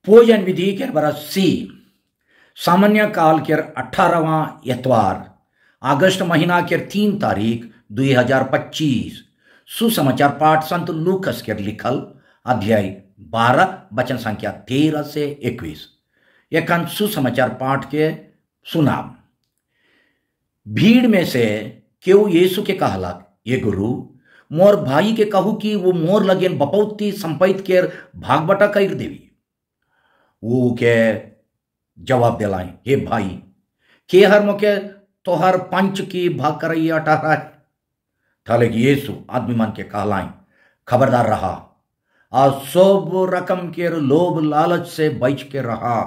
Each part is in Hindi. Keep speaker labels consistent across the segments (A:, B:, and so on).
A: भोजन विधि के बरस सी सामान्य काल के 18वां इतवार अगस्त महीना के 3 तारीख 2025 सुसमाचार पाठ संत लूकस के लिखल अध्याय 12 वचन संख्या 13 से 21। एखन सुसमाचार पाठ के सुनाम। भीड़ में से केहू यीशु के कहलक, ये गुरु, मोर भाई के कहू कि वो मोर लगेन बपौती संपत्ति के भाग बटा कर देवी। वो के जवाब दिलाई, हे भाई, के हर मोके तोहर पंच की भाग करई अठारह है। थाले कि यीशु आदमी मन के कहलाई, खबरदार रहा और सब रकम के लोभ लालच से बच के रहा,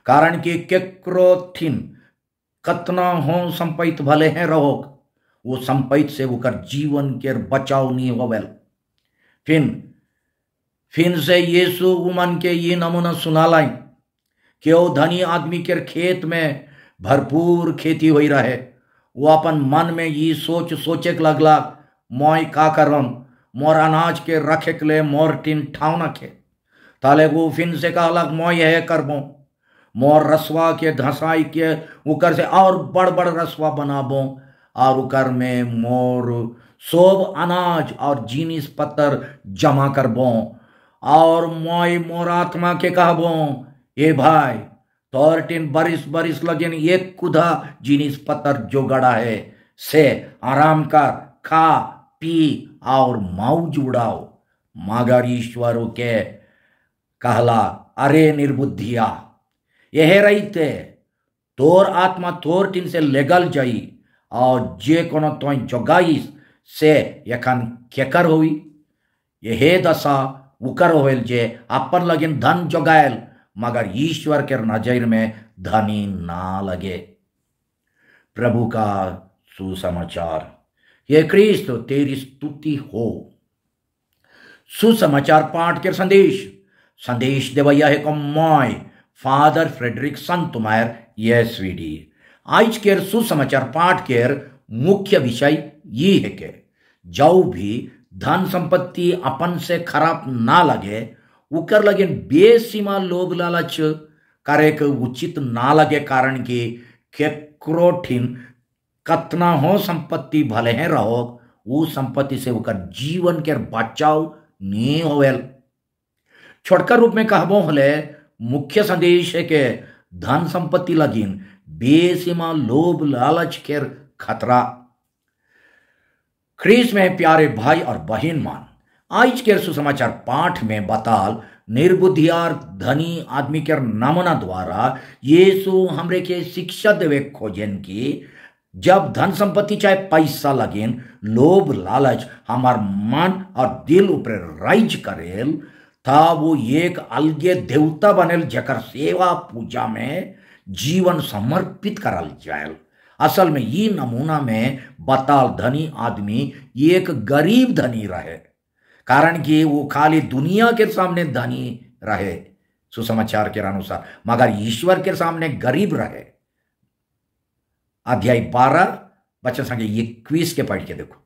A: कारण कि केकरो थिन कतना हो संपत्ति भले हैं रहो, वो संपत्ति से उकर जीवन के बचाव नहीं होवेल। फिन से यीशु उमन के ये नमूना सुनालाई कि वो धनी आदमी के खेत में भरपूर खेती हुई रहे। वो अपन मन में ये सोचे के लगला, मोय का करम, मोर अनाज के रखे के लिए मोर टीन ठाव न खे। ताले वो फिन से कहलक, मोय यह करबो, मोर रसवा के धसाई के उकर से और बड़ बड़ रसवा बनाबो और उकर में मोर सोब अनाज और जीनिस पत्तर जमा करबो और मोय मोर आत्मा के कहबो, ए भाई, तोर टीन बरिस बरिस लगेन एक कुधा जीनिस पत्तर जो गड़ा है से आराम कर, खा पी और मौज उड़ाओ। मगर ईश्वरों के कहला, अरे निर्बुद्धिया, यह रहते तोर आत्मा तोर टीन से लेगल जाई और जे कोनो तो जोगाइस से यखन केकर होई। यह दशा उकर होल जे अपन लगन धन जोगायल मगर ईश्वर के नजर में धनी ना लगे। प्रभु का सुसमाचार। ये क्रिस्त तेरी स्तुति हो। सुसमाचार पाठ के संदेश देवैया है को मॉय फादर फ्रेडरिक संतुमायर यस्वीडी। आज के सुसमाचार पाठ के मुख्य विषय ये है कि जो भी धन संपत्ति अपन से खराब ना लगे, उकर लगे बेसीमा लोभ लालच करे के उचित ना लगे, कारण कि केकरो ठिन कतना हो संपत्ति भले हैं रहो, वो संपत्ति से उकर जीवन के बचाव नहीं होवेल। छोटका रूप में कहबो हले मुख्य संदेश है कि धन संपत्ति लगिन बेसीमा लोभ लालच के खतरा। ख्रीस्त में प्यारे भाई और बहन मान, आज के सुसमाचार पाठ में बताल निर्बुद्धियार धनी आदमी के नमूना द्वारा यीशु हमरे के शिक्षा देवे खोजन की, जब धन संपत्ति चाहे पैसा लगेन लोभ लालच हमार मन और दिल ऊपर राइज करेल, था वो एक अलगे देवता बनेल जकर सेवा पूजा में जीवन समर्पित करल जाएल। असल में ये नमूना में बताल धनी आदमी एक गरीब धनी रहे, कारण कि वो खाली दुनिया के सामने धनी रहे सुसमाचार के अनुसार, मगर ईश्वर के सामने गरीब रहे। अध्याय 12 वचन संख्या 21 के पढ़ के देखो।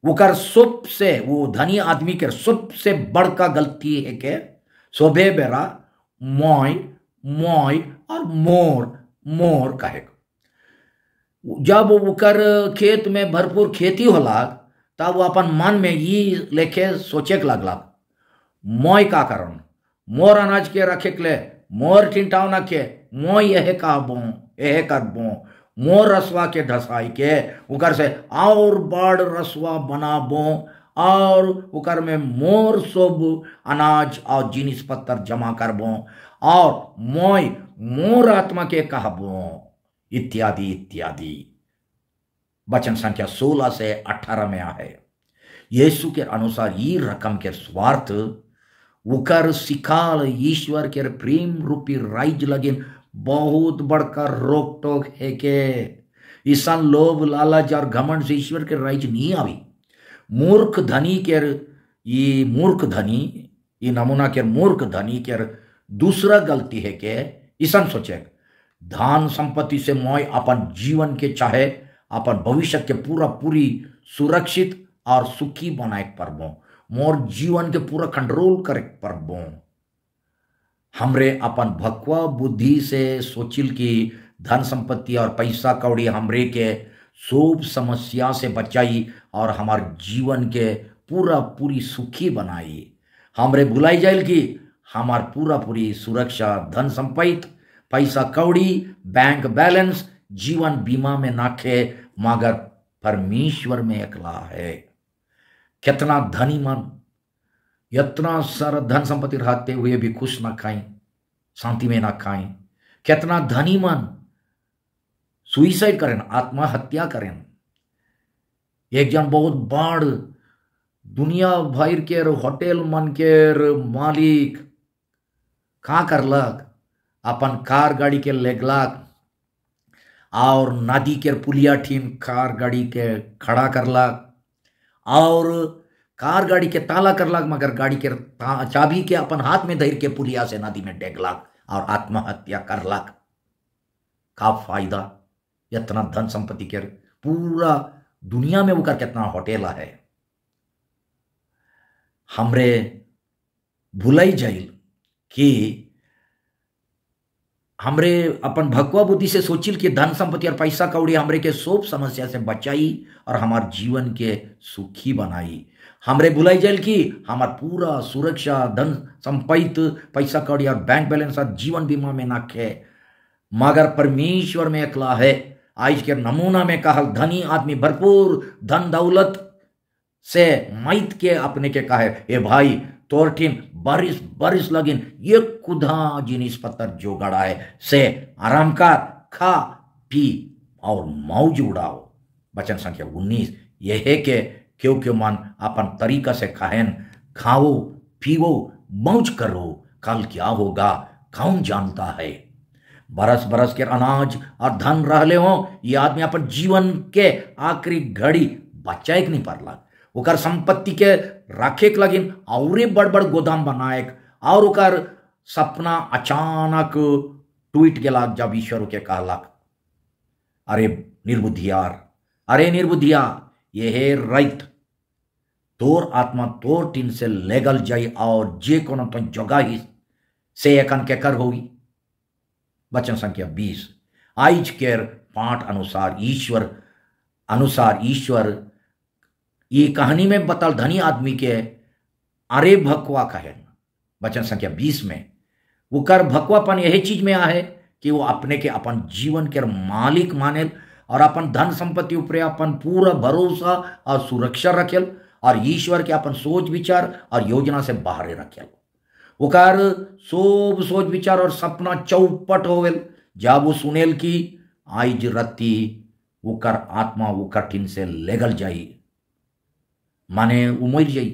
A: उकर सबसे वो धनी आदमी के सबसे बड़का गलती है कि सोबे बेरा मोय मोय और मोर मोर कहे। जब उकर खेत में भरपूर खेती होला तब वो अपन मन में ये लेके सोचे के लगला, मोय का करन, मोर अनाज के रखे के ले मोर टिंटाव न के मोय यह कहबो यह करबो, मोर रसवा के ढसाई के उकर से और बड़ रसवा बनाबो और उकर में मोर सब अनाज और जीनिस पत्तर जमा करबो और मोय मोर आत्मा के कहबो, इत्यादि इत्यादि। वचन संख्या 16 से 18 में है। यीशु के अनुसार ये रकम के स्वार्थ उकर सिखाल ईश्वर के प्रेम रूपी राइज लगिन बहुत बड़का रोक टोक है के ईसान लोभ लालच और घमंड से ईश्वर के राइज नहीं आवी। मूर्ख धनी के ये नमूना के मूर्ख धनी के दूसरा गलती है कि ईसान सोचे धन संपत्ति से मोय अपन जीवन के चाहे अपन भविष्य के पूरी सुरक्षित और सुखी बनाए परबो, मोर जीवन के पूरा कंट्रोल करे परबो। हमरे अपन भकवा बुद्धि से सोचिल की धन संपत्ति और पैसा कौड़ी हमरे के सब समस्या से बचाई और हमार जीवन के पूरा पूरी सुखी बनाई। हमरे भुलाई जाइल कि हमार पूरा पूरी सुरक्षा धन संपत्ति पैसा कौड़ी बैंक बैलेंस जीवन बीमा में नाखे मगर परमेश्वर में अकेला है। कितना धनी मन इतना सारा धन संपत्ति रहते हुए भी खुश ना खाएं, शांति में ना खाएं। कितना धनी मन सुइसाइड करें, आत्महत्या करें। एक जन बहुत बड़ दुनिया भर के होटल मन के मालिक का करलक, अपन कार गाड़ी के लेगलक और नदी के पुलिया ठीन कार गाड़ी के खड़ा करलक और कार गाड़ी के ताला करलक मगर गाड़ी के चाबी के अपन हाथ में धर के पुलिया से नदी में डेगलक और आत्महत्या करलक। का फायदा? इतना धन संपत्ति के पूरा दुनिया में उकर कितना होटल है। हमरे भुलाई जाइल कि हमरे अपन भगवा बुद्धि से सोचिल कि धन संपत्ति और पैसा कौड़ी हमरे के सब समस्या से बचाई और हमार जीवन के सुखी बनाई। हमरे भुलाई जाइल कि हमार पूरा सुरक्षा धन संपत्ति पैसा कौड़ी और बैंक बैलेंस और जीवन बीमा में नाखे मगर परमेश्वर में अकेला है। आज के नमूना में कहल धनी आदमी भरपूर धन दौलत से मैत के अपने के कहे ए भाई तोरठिन बारिश बारिश लगिन ये खुदा जिनिस पत्थर जो गड़ा है से आराम कर खा पी और मौज उड़ाओ। वचन संख्या 19 यह है कि क्यों मन अपन तरीका से खाएन खाओ पीओ मौज करो, कल क्या होगा कौन जानता है। बरस बरस के अनाज और धन रहले हो ये आदमी अपन जीवन के आखिरी घड़ी बचाए नहीं पड़ला, ओकर संपत्ति के रखे लगिन और बड़ बड़ गोदाम बनाए और ओकर सपना अचानक टूट गेला जब ईश्वर के कहलक अरे निर्बुद्धियार, अरे निर्बुद्धिया ये है रैत तोर आत्मा तोर टीन से लेगल जाई और जे कोनो तो जगह ही से एकन के कर होगी। वचन संख्या 20 आज के पाठ अनुसार ईश्वर ये कहानी में बतल धनी आदमी के अरे भकवा कहे। वचन संख्या 20 में वो कर भकवापन यही चीज में आहे कि वो अपने के अपन जीवन के मालिक माने और अपन धन संपत्ति ऊपर अपन पूरा भरोसा और सुरक्षा रखेल और ईश्वर के अपन सोच विचार और योजना से बाहर रखेल। ओकर सोब सोच विचार और सपना चौपट होवेल जब वो सुनेल कि आज रत्ती ओकर आत्मा ओकर टीन से लेगल जाई माने उमर जाई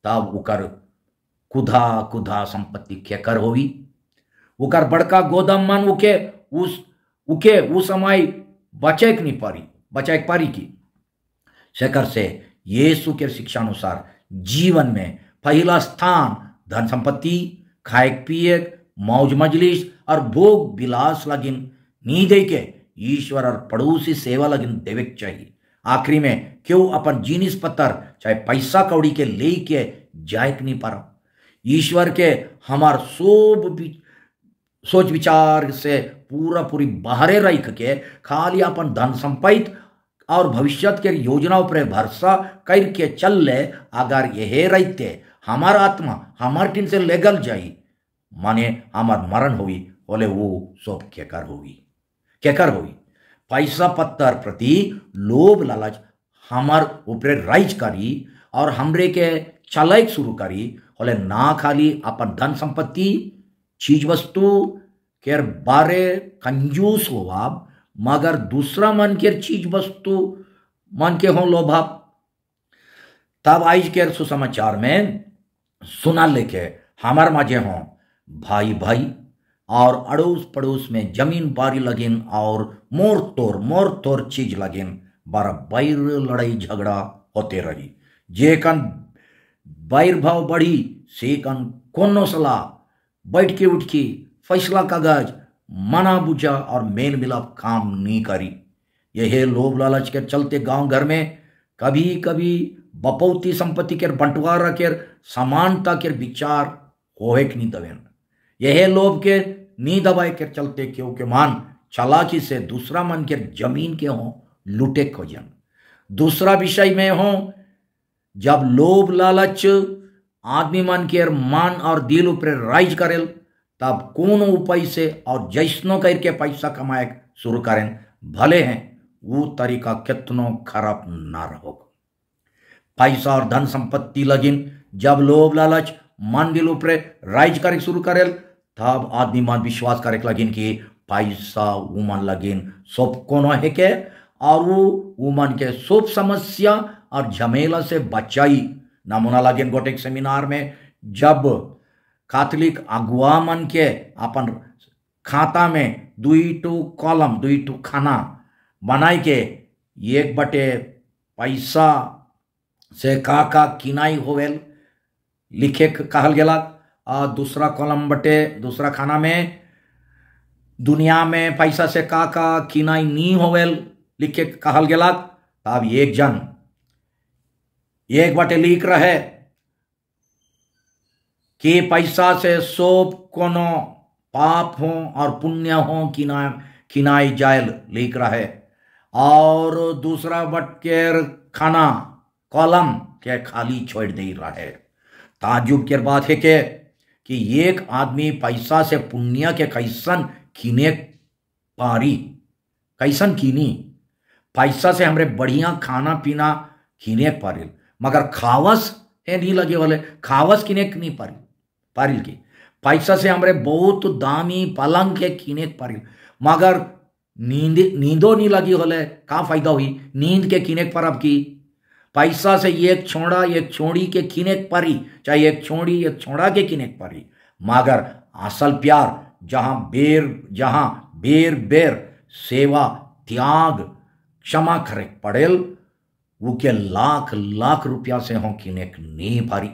A: तब ओकर कुधा कुधा संपत्ति केकर होवी। ओकर बड़का गोदाम मान उके उस समय बचे नहीं पारी की शेखर से यीशु के शिक्षा अनुसार जीवन में पहला स्थान धन संपत्ति खाए पिए मौज मजलिस और भोग विलास लगिन नी दे के ईश्वर और पड़ोसी सेवा लगिन देवे चाहिए। आखिरी में क्यों अपन जीनिस पत्थर चाहे पैसा कौड़ी के ले के जाए नहीं पारा। ईश्वर के हमार सोच विचार से पूरा पूरी बाहरे रख के खाली अपन धन संपत्ति और भविष्य के योजनाओं पर भरोसा करके चल ले अगर यह रहते हमार आत्मा हमार टीन से लेगल जाई माने हमार मरण हुई बोले वो सब केकर हुई। पैसा पत्थर प्रति लोभ लालच हमार ऊपर राइज करी और हमरे के चलाइक शुरू करी बोले ना खाली अपन धन संपत्ति चीज वस्तु के बारे कंजूस होवा मगर दूसरा मन के चीज वस्तु मन के हो लोभा। तब आज के सुसमाचार में सुना लेके हमार माजे हो भाई भाई और अड़ोस पड़ोस में जमीन बारी लगिन और मोर तोर चीज लगिन बारा बैर लड़ाई झगड़ा होते रही। जे कन बैर भाव बढ़ी से कन कोनो सलाह बैठ के उठ के फैसला कागज मना बुझा और मेल मिलाप काम नहीं करी। यह लोभ लालच के चलते गांव घर में कभी कभी बपौती संपत्ति के बंटवारा के समानता के विचार होए नहीं तवेन। यह लोभ के नी दबाए के चलते क्योंकि मान चालाकी से दूसरा मन के जमीन के हों लूटे खोजन। दूसरा विषय में हो जब लोभ लालच आदमी मन के मन और दिल ऊपर राइज करेल तब कौन उपाय से और जैसनो करके पैसा कमाए शुरू करें भले हैं वो तरीका कितनो खराब ना रहो। पैसा और धन संपत्ति लगिन जब लोभ लालच मन दिल ऊपर राइज करे शुरू करेल तब आदमी मन विश्वास करे लगिन कि पैसा उमन लगिन सब कोनो है के और वो उमन के सब समस्या और झमेला से बचाई। नमूना लगिन गोटे सेमिनार में जब कैथोलिक अगुआ मन के अपन खाता में 2 कॉलम 2 खाना बनाई के एक बटे पैसा से का किनाई होवेल लिखे कहल गेला और दूसरा कॉलम बटे दूसरा खाना में दुनिया में पैसा से का किनाई नी होवेल लिखे कहल गेला। तब एक जन एक बटे लिख रहे कि पैसा से सब कोनो पाप हो और पुण्य हो किनाई जायल लिख रहे और दूसरा बट के खाना कॉलम के खाली छोड़ दे रहे। ताजुब के बात है कि एक आदमी पैसा से पुण्य के कैसन कीने पारी कैसन कीनी पैसा से हमरे बढ़िया खाना पीना कीने पारिल मगर खावस है नहीं लगे वाले खावस किने नहीं पारिल की पैसा से हमरे बहुत दामी पलंग के कीने पारिल मगर नींदो नहीं लगी होले का फायदा हुई नींद के कीने पर अब की पैसा से एक छोड़ा एक छोड़ी के कीने पारी चाहे एक छोड़ी एक छोड़ा के कीने पारी मगर असल प्यार जहां बेर बेर सेवा त्याग क्षमा करे पड़ेल वो के लाख रुपया से हो किने नहीं पारी।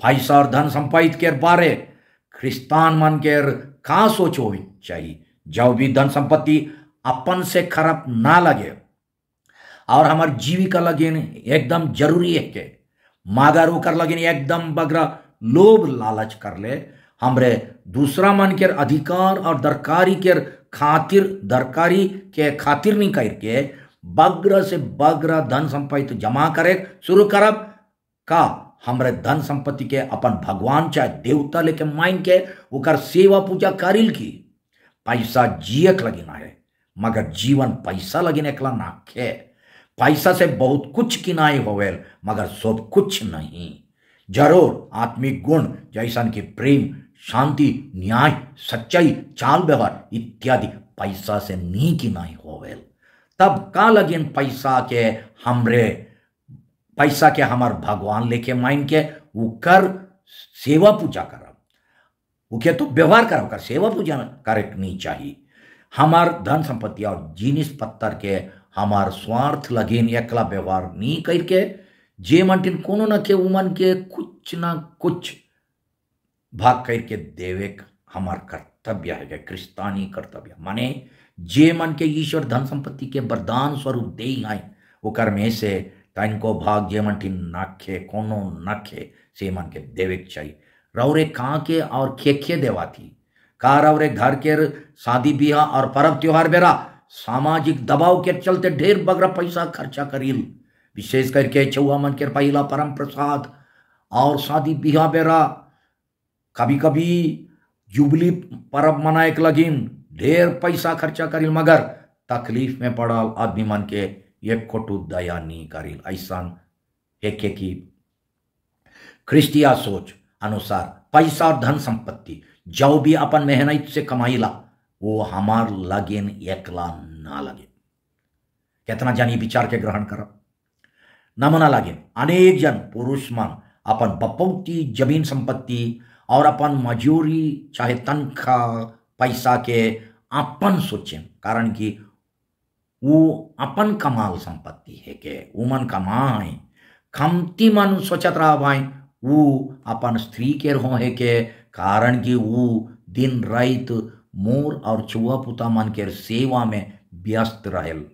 A: पैसा और धन संपादित के बारे ख्रिस्तान मन के का सोचो चाहिए जब भी धन संपत्ति अपन से खराब ना लगे और हमार जीविका लगे एकदम जरूरी है के मगर वो कर लगे एकदम बगरा लोभ लालच कर ले हमरे दूसरा मन के अधिकार और दरकारी के खातिर नहीं करके बग्र से बग्र धन संपत्ति जमा करे शुरू करब का हमरे धन संपत्ति के अपन भगवान चाहे देवता लेके मान के ओकर सेवा पूजा करिल की पैसा जियक लगिना है मगर जीवन पैसा लगिने कला नाखे। पैसा से बहुत कुछ किनाई होवेल मगर सब कुछ नहीं। जरूर आत्मिक गुण जैसन की प्रेम शांति न्याय सच्चाई चाल व्यवहार इत्यादि पैसा से नी किनाई होवेल तब का लगिन पैसा के हमार भगवान लेके मान के वो कर सेवा पूजा करब उके तो व्यवहार करब कर सेवा पूजा करे नहीं चाहिए। हमार धन संपत्ति और जिनिस पत्थर के हमार स्वार्थ लगिन एकला व्यवहार नहीं करके जे मंटिन कोनो न के उमन के कुछ ना कुछ भाग करके देवे हमार कर्तव्य है क्रिस्तानी कर्तव्य माने जे मन के ईश्वर धन संपत्ति के वरदान स्वरूप दे आए ओकर में से तनको भाग जे मन नाखे कोनो नखे से मन के देवे चाहिए। रौरे कहाँ के और खे देवा थी का रौरे घर के शादी ब्याह और पर्व त्योहार बेरा सामाजिक दबाव के चलते ढेर बगरा पैसा खर्चा करील विशेष करके चौहा मन के पहला परम प्रसाद और शादी ब्याह बेरा कभी कभी जुबली पर्व मनाए लगिन ढेर पैसा खर्चा करिल मगर तकलीफ में पड़ल आदमी मन के एक खोटू दया नहीं करिल। ऐसा एक की ख्रिस्तिया सोच अनुसार पैसा और धन संपत्ति जो भी अपन मेहनत से कमाईला वो हमार लगिन एकला ना लगे। कितना जानी विचार के ग्रहण कर नमूना लगिन अनेक जन पुरुष मन अपन बपौती जमीन संपत्ति और अपन मजूरी चाहे तनख्वाह पैसा के अपन सोचे कारण कि वो अपन कमाल संपत्ति है के उमन कमाए खमती मन सोचत रहा भाई वो अपन स्त्री के हो है के कारण कि वो दिन रात मोर और चुआ पुता मन के सेवा में व्यस्त रहेल।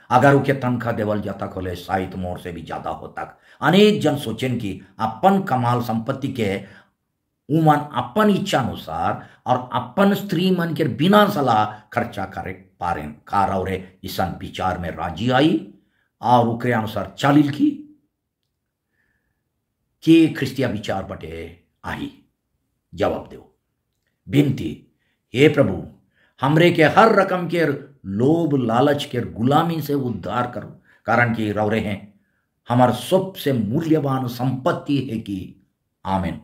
A: अगर उके तनख्वाह देवल जाता खोले शायद मोर से भी ज्यादा होता। अनेक जन सोचें कि अपन कमाल संपत्ति के उमन अपन इच्छा अनुसार और अपन स्त्री मन के बिना सलाह खर्चा करे पारे कार और ईसन विचार में राजी आई और उकरे अनुसार चालिल की के ख्रिस्तिया विचार बटे आई जवाब दो बिनती, हे प्रभु हमरे के हर रकम के लोभ लालच के गुलामी से उद्धार करो, कारण कि रौरे हैं हमार सबसे मूल्यवान संपत्ति है कि आमीन।